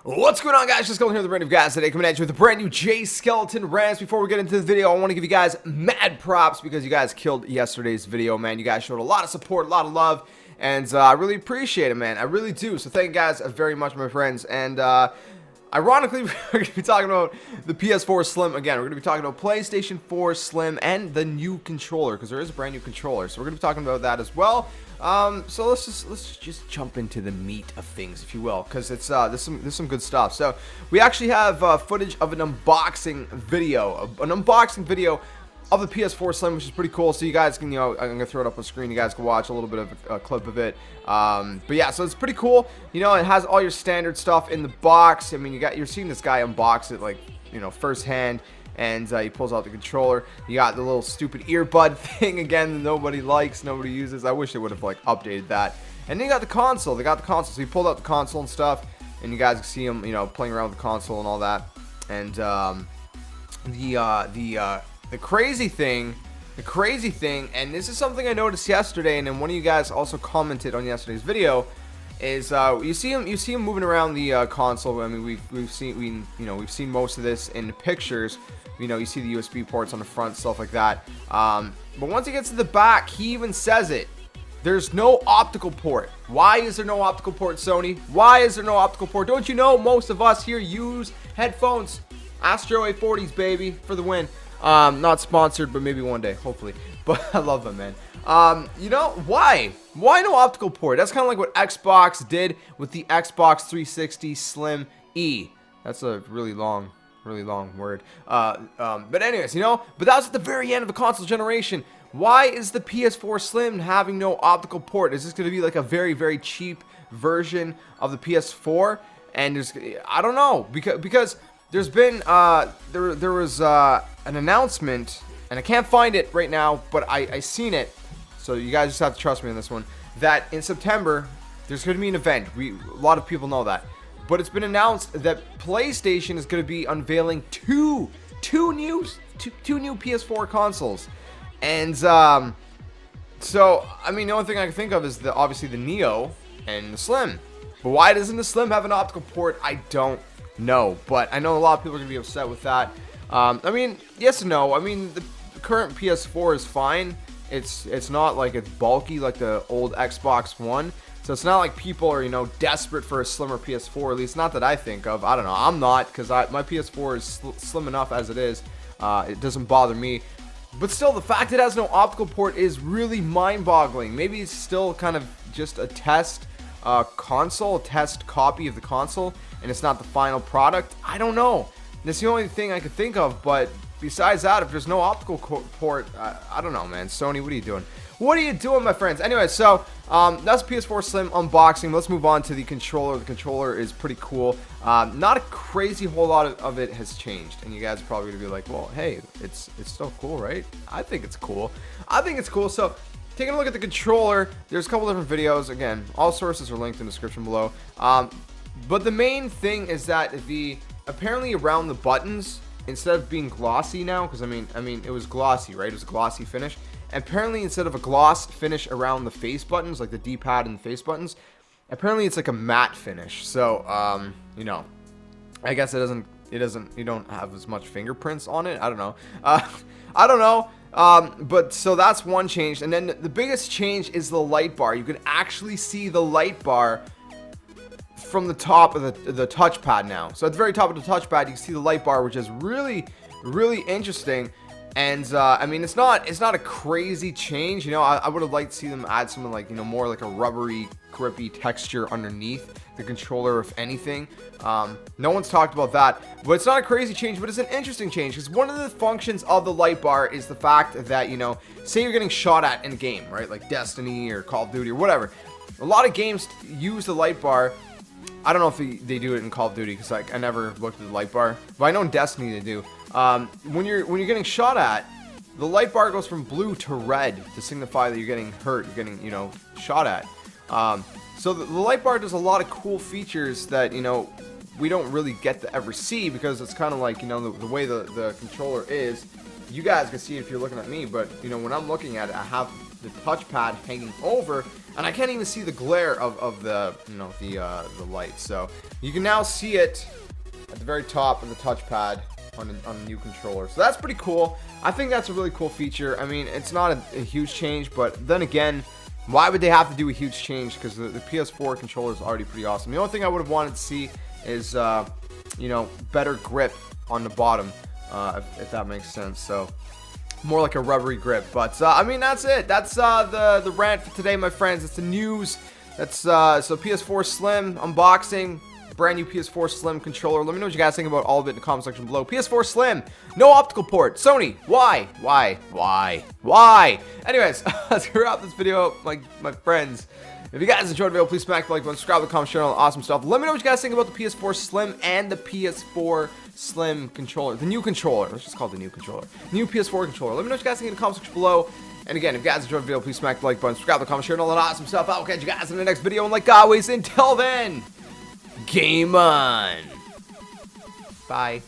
What's going on, guys? JSkeleton here, the brand new guys today, coming at you with a brand new JSkeleton rants. Before we get into the video, I want to give you guys mad props because you guys killed yesterday's video, man. You guys showed a lot of support, a lot of love, and I really appreciate it, man. I really do. So thank you guys very much, my friends. And ironically, we're going to be talking about the PS4 Slim again. We're going to be talking about PlayStation 4 Slim and the new controller, because there is a brand new controller. So we're going to be talking about that as well. So let's just jump into the meat of things, if you will, because it's there's some good stuff. So we actually have footage of an unboxing video of the PS4 Slim, which is pretty cool. So you guys can, I'm gonna throw it up on screen. You guys can watch a little bit of a clip of it. But yeah, so it's pretty cool. It has all your standard stuff in the box. I mean, you're seeing this guy unbox it like firsthand. And he pulls out the controller. You got the little stupid earbud thing again that nobody likes, nobody uses. I wish they would have like updated that. And then you got the console. They got the console. So he pulled out the console and stuff, and you guys can see him, playing around with the console and all that. And the crazy thing, and this is something I noticed yesterday, and then one of you guys also commented on yesterday's video, is you see him moving around the console. I mean, we've seen most of this in the pictures. You see the USB ports on the front, stuff like that. But once he gets to the back, he even says it. There's no optical port. Why is there no optical port, Sony? Why is there no optical port? Don't you know most of us here use headphones? Astro A40s, baby, for the win. Not sponsored, but maybe one day, hopefully. But I love them, man. Why? Why no optical port? That's kind of like what Xbox did with the Xbox 360 Slim E. That's a really long word. But anyways, but that was at the very end of the console generation. Why is the PS4 Slim having no optical port? Is this going to be like a very, very cheap version of the PS4? And I don't know, because there's been there was an announcement, and I can't find it right now, but I seen it. So you guys just have to trust me on this one. That in September there's going to be an event. A lot of people know that. But it's been announced that PlayStation is going to be unveiling two new PS4 consoles. And so I mean, the only thing I can think of is obviously the Neo and the Slim. But why doesn't the Slim have an optical port? I don't know. But I know a lot of people are going to be upset with that. I mean, yes and no. I mean, the current PS4 is fine. It's not like it's bulky like the old Xbox One. So it's not like people are, desperate for a slimmer PS4, at least not that I think of. I don't know. I'm not, because my PS4 is slim enough as it is. It doesn't bother me. But still, the fact it has no optical port is really mind-boggling. Maybe it's still kind of just a test console, a test copy of the console, and it's not the final product. I don't know. That's the only thing I could think of, but besides that, if there's no optical port, I don't know, man. Sony, what are you doing? What are you doing, my friends? Anyway, so that's PS4 Slim unboxing. Let's move on to the controller. The controller is pretty cool. Not a crazy whole lot of it has changed, and you guys are probably gonna be like, well, hey, it's still cool, right? I think it's cool. So taking a look at the controller, there's a couple different videos. Again, all sources are linked in the description below. But the main thing is that apparently around the buttons, instead of being glossy now, because I mean it was glossy, right? It was a glossy finish. Apparently, instead of a gloss finish around the face buttons, like the D-pad and the face buttons, apparently it's like a matte finish. So, I guess you don't have as much fingerprints on it. I don't know. I don't know. But so that's one change. And then the biggest change is the light bar. You can actually see the light bar from the top of the touchpad now. So at the very top of the touchpad, you can see the light bar, which is really, really interesting. And I mean, it's not a crazy change. I would have liked to see them add something like, more like a rubbery, grippy texture underneath the controller, if anything. No one's talked about that, but it's not a crazy change, but it's an interesting change, because one of the functions of the light bar is the fact that, say you're getting shot at in a game, right? Like Destiny or Call of Duty or whatever. A lot of games use the light bar. I don't know if they do it in Call of Duty, because I never looked at the light bar, but I know in Destiny they do. When you're getting shot at, the light bar goes from blue to red to signify that you're getting hurt, you're getting shot at. So the light bar does a lot of cool features that we don't really get to ever see, because it's kind of like the way the controller is. You guys can see it if you're looking at me, but when I'm looking at it, I have the touchpad hanging over, and I can't even see the glare of the the light. So you can now see it at the very top of the touchpad on a new controller. So that's pretty cool. I think that's a really cool feature. I mean, it's not a huge change, but then again, why would they have to do a huge change? Because the PS4 controller is already pretty awesome. The only thing I would have wanted to see is better grip on the bottom, if that makes sense. So more like a rubbery grip. But I mean, that's it. That's the rant for today, my friends. It's the news. That's so PS4 Slim unboxing. Brand new PS4 Slim controller. Let me know what you guys think about all of it in the comment section below. PS4 Slim, no optical port. Sony, why? Anyways, let's wrap this video up, my friends. If you guys enjoyed the video, please smack the like button, subscribe to the comment, share all the awesome stuff. Let me know what you guys think about the PS4 Slim and the PS4 Slim controller. The new controller. Let's just call it the new controller. New PS4 controller. Let me know what you guys think in the comment section below. And again, if you guys enjoyed the video, please smack the like button, subscribe to the comment, share all that awesome stuff. I'll catch you guys in the next video. And like always, until then, game on. Bye.